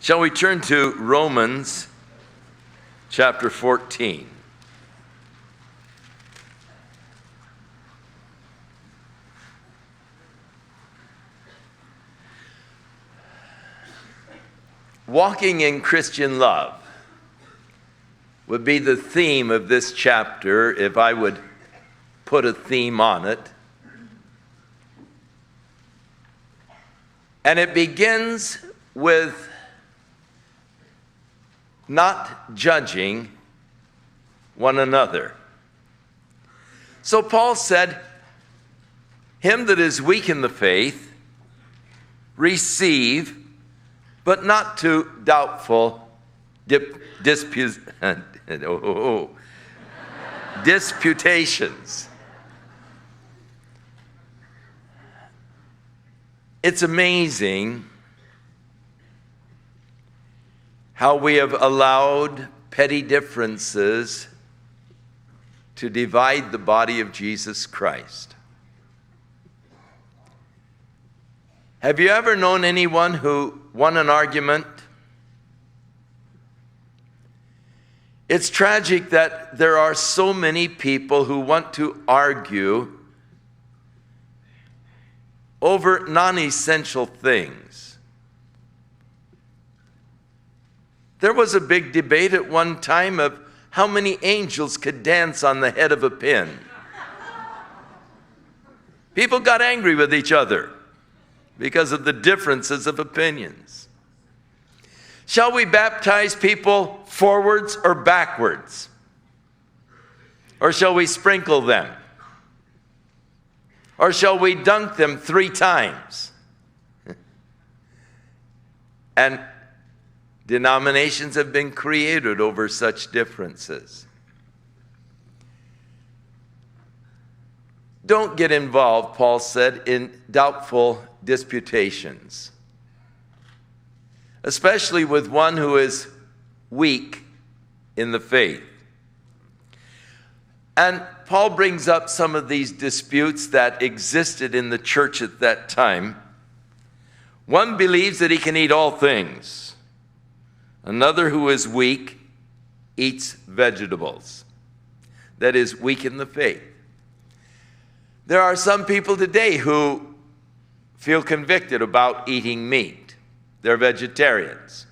Shall we turn to Romans chapter 14? Walking in Christian love would be the theme of this chapter if I would put a theme on it. And it begins with not judging one another. So Paul said, "Him that is weak in the faith, receive, but not to doubtful disputations." It's amazing how we have allowed petty differences to divide the body of Jesus Christ. Have you ever known anyone who won an argument? It's tragic that there are so many people who want to argue over non-essential things. There was a big debate at one time of how many angels could dance on the head of a pin. People got angry with each other because of the differences of opinions. Shall we baptize people forwards or backwards? Or shall we sprinkle them? Or shall we dunk them 3 times? And denominations have been created over such differences. Don't get involved, Paul said, in doubtful disputations, especially with one who is weak in the faith. And Paul brings up some of these disputes that existed in the church at that time. One believes that he can eat all things. Another, who is weak, eats vegetables. That is, weak in the faith. There are some people today who feel convicted about eating meat. They're vegetarians.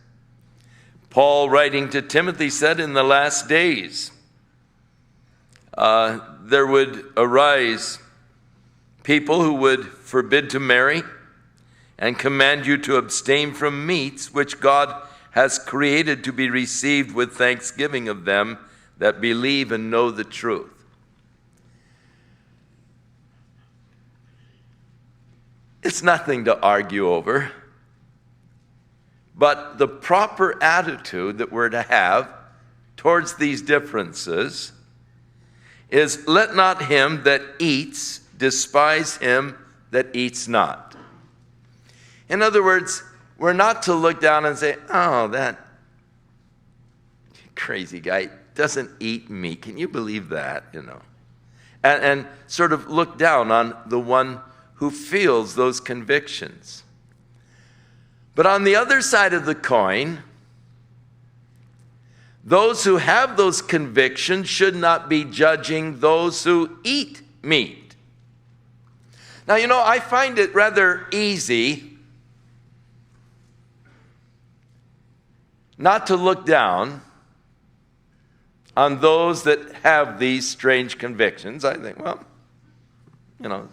Paul, writing to Timothy, said in the last days, there would arise people who would forbid to marry and command you to abstain from meats which God has created to be received with thanksgiving of them that believe and know the truth. It's nothing to argue over, but the proper attitude that we're to have towards these differences is, let not him that eats despise him that eats not. In other words, we're not to look down and say, "Oh, that crazy guy doesn't eat meat. Can you believe that?" And sort of look down on the one who feels those convictions. But on the other side of the coin, those who have those convictions should not be judging those who eat meat. Now, I find it rather easy not to look down on those that have these strange convictions. I think, well,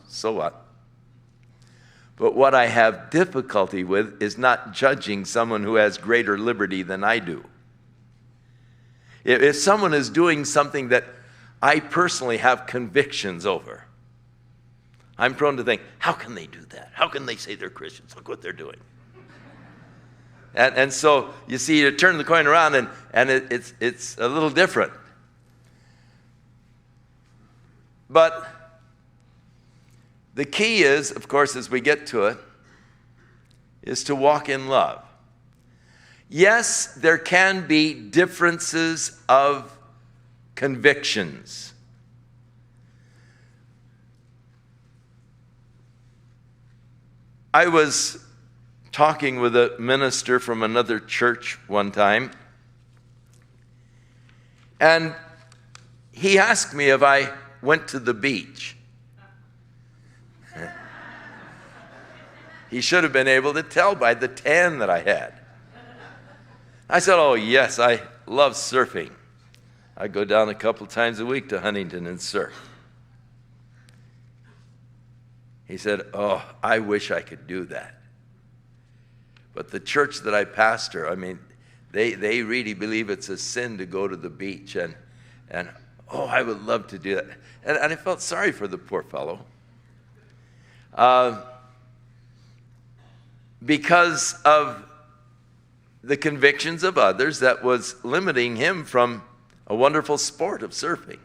so what? But what I have difficulty with is not judging someone who has greater liberty than I do. If someone is doing something that I personally have convictions over, I'm prone to think, how can they do that? How can they say they're Christians? Look what they're doing. And so, you see, you turn the coin around and it's a little different. But the key is, of course, as we get to it, is to walk in love. Yes, there can be differences of convictions. I was talking with a minister from another church one time, and he asked me if I went to the beach. He should have been able to tell by the tan that I had. I said, oh yes, I love surfing. I go down a couple times a week to Huntington and surf. He said, oh, I wish I could do that. But the church that I pastor, I mean, they really believe it's a sin to go to the beach. And oh, I would love to do that. And I felt sorry for the poor fellow. Because of the convictions of others that was limiting him from a wonderful sport of surfing.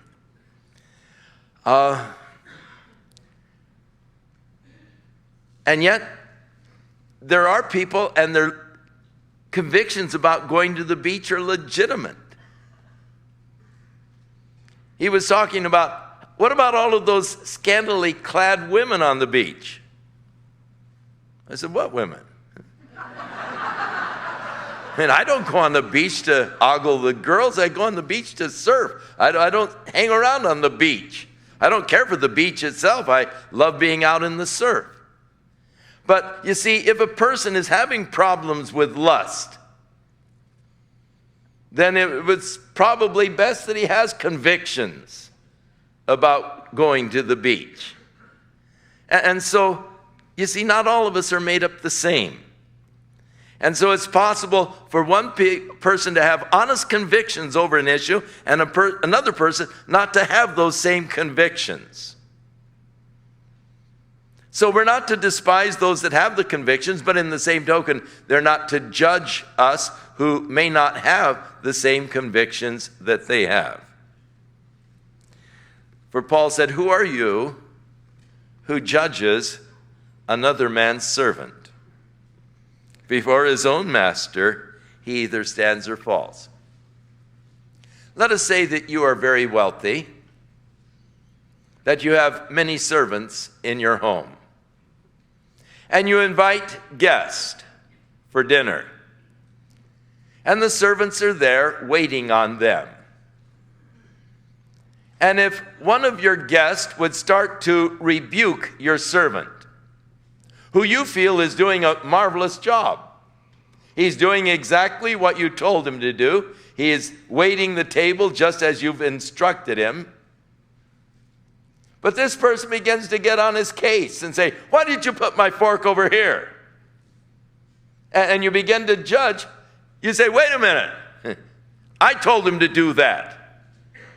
And yet, there are people and their convictions about going to the beach are legitimate. He was talking about, what about all of those scantily clad women on the beach? I said, what women? I mean, I don't go on the beach to ogle the girls. I go on the beach to surf. I don't hang around on the beach. I don't care for the beach itself. I love being out in the surf. But you see, if a person is having problems with lust, then it was probably best that he has convictions about going to the beach. And so, you see, not all of us are made up the same. And so it's possible for one person to have honest convictions over an issue and another person not to have those same convictions. So we're not to despise those that have the convictions, but in the same token, they're not to judge us who may not have the same convictions that they have. For Paul said, who are you who judges another man's servant? Before his own master, he either stands or falls. Let us say that you are very wealthy, that you have many servants in your home, and you invite guests for dinner, and the servants are there waiting on them. And if one of your guests would start to rebuke your servant, who you feel is doing a marvelous job. He's doing exactly what you told him to do. He is waiting the table just as you've instructed him. But this person begins to get on his case and say, why did you put my fork over here? And you begin to judge. You say, wait a minute. I told him to do that.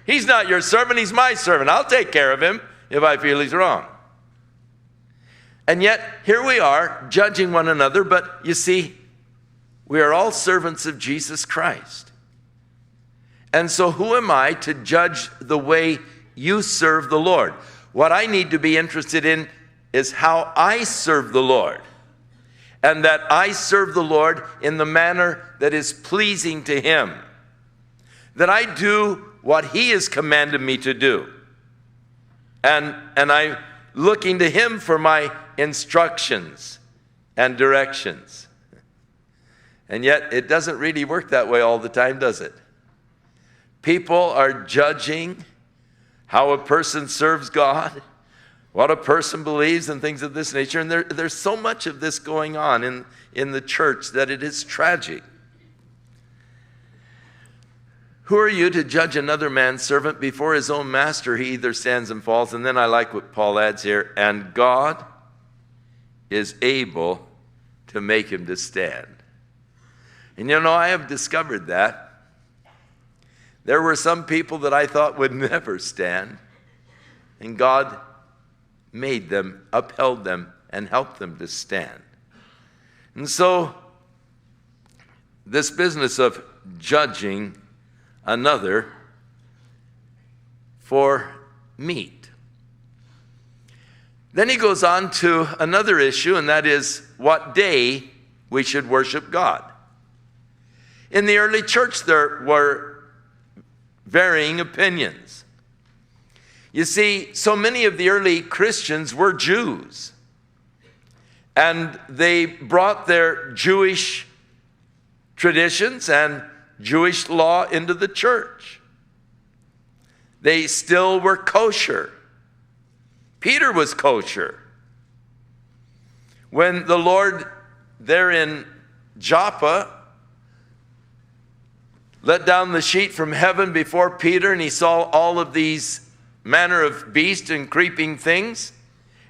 He's not your servant, he's my servant. I'll take care of him if I feel he's wrong. And yet, here we are, judging one another, but you see, we are all servants of Jesus Christ. And so who am I to judge the way you serve the Lord? What I need to be interested in is how I serve the Lord. And that I serve the Lord in the manner that is pleasing to Him. That I do what He has commanded me to do. And I'm looking to Him for my instructions and directions. And yet, it doesn't really work that way all the time, does it? People are judging how a person serves God, what a person believes, and things of this nature. And there's so much of this going on in the church that it is tragic. Who are you to judge another man's servant before his own master? He either stands and falls. And then I like what Paul adds here, and God is able to make him to stand. And you know, I have discovered that. There were some people that I thought would never stand, and God made them, upheld them, and helped them to stand. And so, this business of judging another for meat. Then he goes on to another issue, and that is what day we should worship God. In the early church, there were varying opinions. You see, so many of the early Christians were Jews. And they brought their Jewish traditions and Jewish law into the church. They still were kosher. Peter was kosher. When the Lord there in Joppa let down the sheet from heaven before Peter, and he saw all of these manner of beast and creeping things,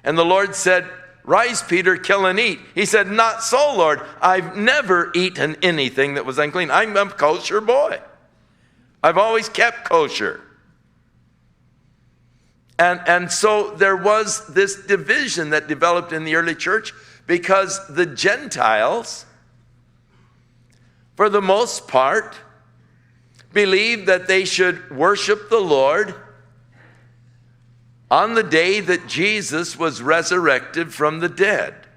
and the Lord said, "Rise, Peter, kill and eat." He said, "Not so, Lord. I've never eaten anything that was unclean. I'm a kosher boy. I've always kept kosher." And so there was this division that developed in the early church because the Gentiles, for the most part, believed that they should worship the Lord on the day that Jesus was resurrected from the dead.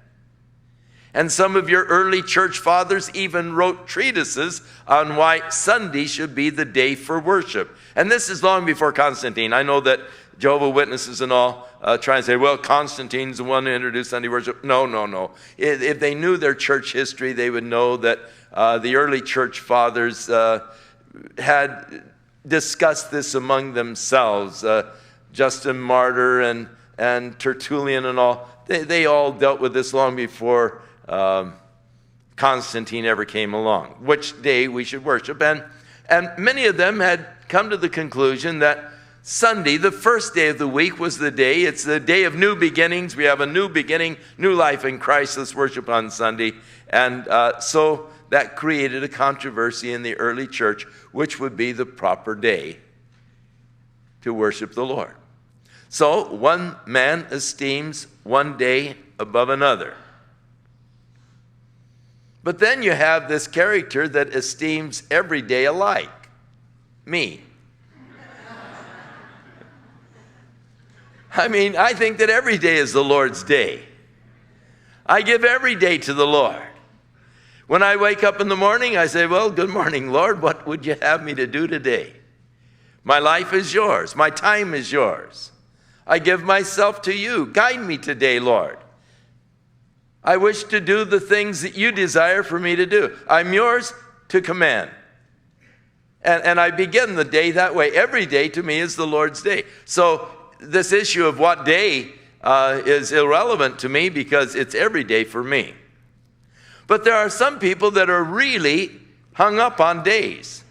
And some of your early church fathers even wrote treatises on why Sunday should be the day for worship. And this is long before Constantine. I know that Jehovah's Witnesses and all try and say, well, Constantine's the one who introduced Sunday worship. No. If they knew their church history, they would know that the early church fathers had discussed this among themselves. Justin Martyr and Tertullian and all, they all dealt with this long before Constantine ever came along, which day we should worship. And many of them had come to the conclusion that Sunday, the first day of the week, was the day. It's the day of new beginnings. We have a new beginning, new life in Christ. Let's worship on Sunday. And so that created a controversy in the early church, which would be the proper day to worship the Lord. So one man esteems one day above another. But then you have this character that esteems every day alike. Me. I think that every day is the Lord's day. I give every day to the Lord. When I wake up in the morning, I say, well, good morning, Lord. What would you have me to do today? My life is yours. My time is yours. I give myself to you. Guide me today, Lord. I wish to do the things that you desire for me to do. I'm yours to command. And I begin the day that way. Every day to me is the Lord's day. So this issue of what day is irrelevant to me because it's every day for me. But there are some people that are really hung up on days.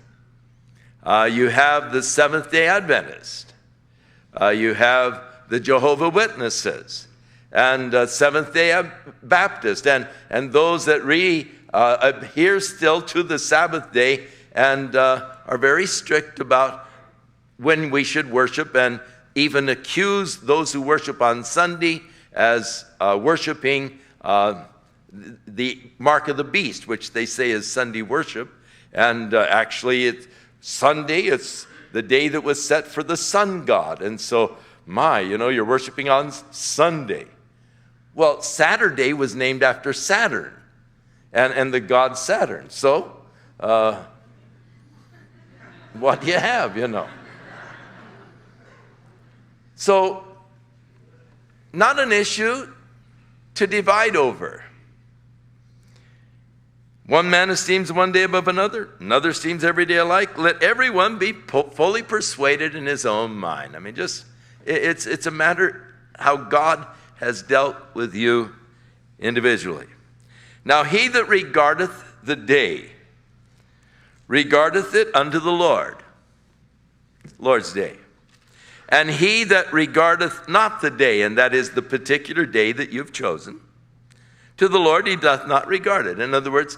You have the Seventh-day Adventist. You have the Jehovah's Witnesses and Seventh-day Baptist and those that really adhere still to the Sabbath day and are very strict about when we should worship and even accuse those who worship on Sunday as worshiping the mark of the beast, which they say is Sunday worship. And actually, it's Sunday, it's the day that was set for the sun god. And so, you're worshiping on Sunday. Well, Saturday was named after Saturn and the god Saturn. So, what do you have, So, not an issue to divide over. One man esteems one day above another esteems every day alike. Let everyone be fully persuaded in his own mind. It's a matter how God has dealt with you individually. Now he that regardeth the day, regardeth it unto the Lord, Lord's day. And he that regardeth not the day, and that is the particular day that you've chosen, to the Lord he doth not regard it. In other words,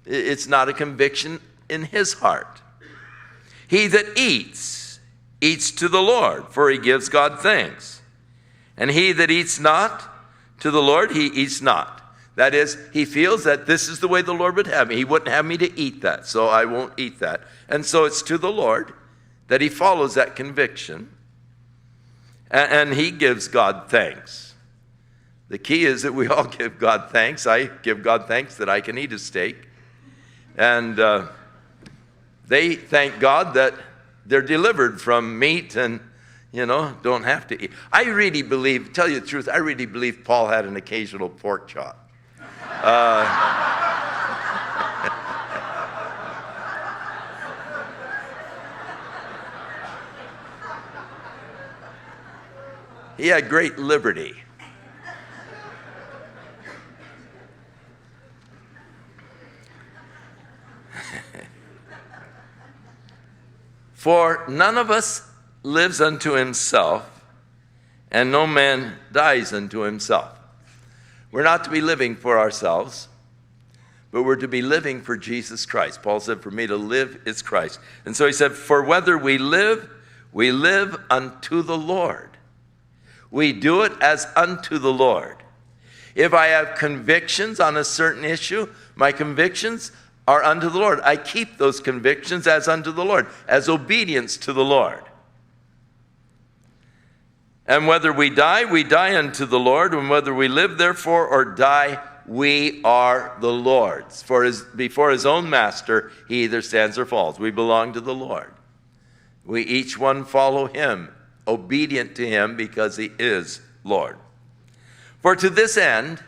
it's not a conviction in his heart. He that eats to the Lord, for he gives God thanks. And he that eats not to the Lord, he eats not. That is, he feels that this is the way the Lord would have me. He wouldn't have me to eat that, so I won't eat that. And so it's to the Lord that he follows that conviction, and he gives God thanks. The key is that we all give God thanks. I give God thanks that I can eat a steak. And they thank God that they're delivered from meat and, don't have to eat. I really believe, tell you the truth, I really believe Paul had an occasional pork chop. He had great liberty. For none of us lives unto himself, and no man dies unto himself. We're not to be living for ourselves, but we're to be living for Jesus Christ. Paul said, for me to live is Christ. And so he said, for whether we live unto the Lord. We do it as unto the Lord. If I have convictions on a certain issue, my convictions are unto the Lord. I keep those convictions as unto the Lord, as obedience to the Lord. And whether we die unto the Lord, and whether we live therefore or die, we are the Lord's. For before his own master, he either stands or falls. We belong to the Lord. We each one follow him, obedient to him because he is Lord. For to this end,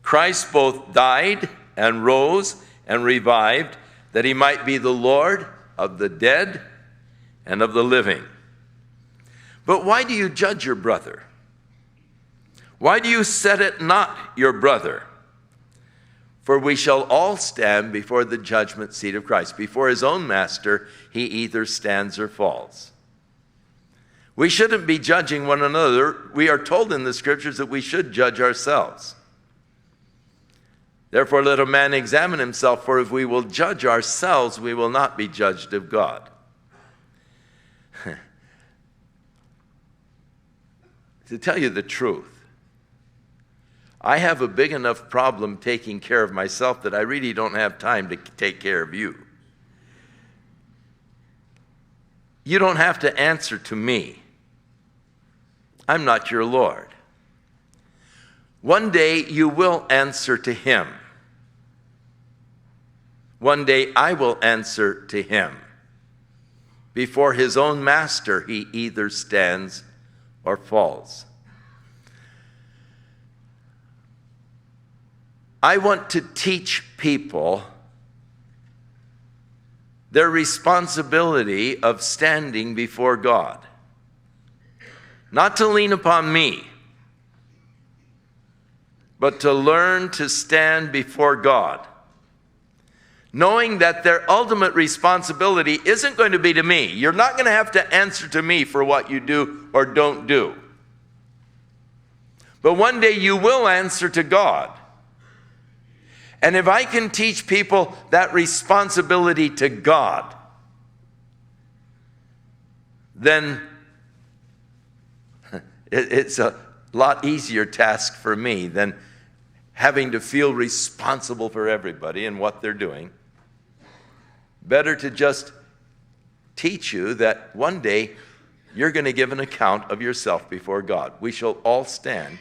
Christ both died and rose and revived, that he might be the Lord of the dead and of the living. But why do you judge your brother? Why do you set at naught your brother? For we shall all stand before the judgment seat of Christ. Before his own master, he either stands or falls. We shouldn't be judging one another. We are told in the scriptures that we should judge ourselves. Therefore, let a man examine himself, for if we will judge ourselves, we will not be judged of God. To tell you the truth, I have a big enough problem taking care of myself that I really don't have time to take care of you. You don't have to answer to me. I'm not your Lord. One day you will answer to him. One day I will answer to him. Before his own master, he either stands or falls. I want to teach people their responsibility of standing before God. Not to lean upon me, but to learn to stand before God, knowing that their ultimate responsibility isn't going to be to me. You're not going to have to answer to me for what you do or don't do. But one day you will answer to God. And if I can teach people that responsibility to God, then it's a lot easier task for me than having to feel responsible for everybody and what they're doing. Better to just teach you that one day you're going to give an account of yourself before God. We shall all stand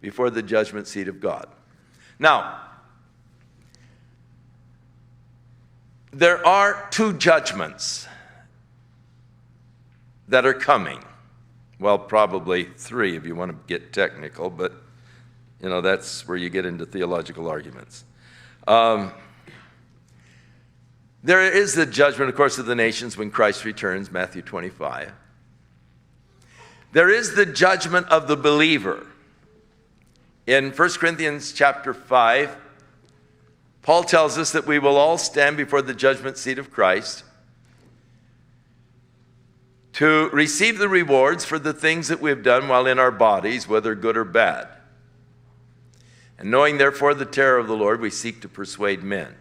before the judgment seat of God. Now, there are two judgments that are coming. Well, probably three if you want to get technical, but that's where you get into theological arguments. There is the judgment, of course, of the nations when Christ returns, Matthew 25. There is the judgment of the believer. In 1 Corinthians chapter 5, Paul tells us that we will all stand before the judgment seat of Christ to receive the rewards for the things that we have done while in our bodies, whether good or bad. And knowing, therefore, the terror of the Lord, we seek to persuade men.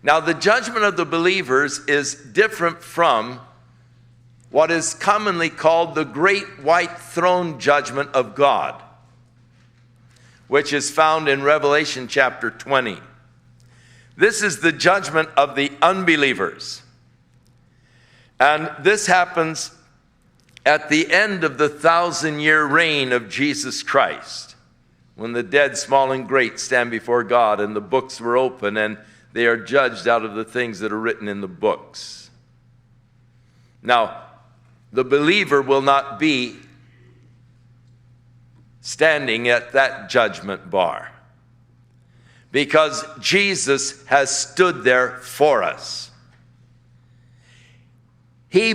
Now, the judgment of the believers is different from what is commonly called the great white throne judgment of God, which is found in Revelation chapter 20. This is the judgment of the unbelievers. And this happens at the end of the 1,000-year reign of Jesus Christ, when the dead, small and great, stand before God and the books were open and they are judged out of the things that are written in the books. Now, the believer will not be standing at that judgment bar, because Jesus has stood there for us. He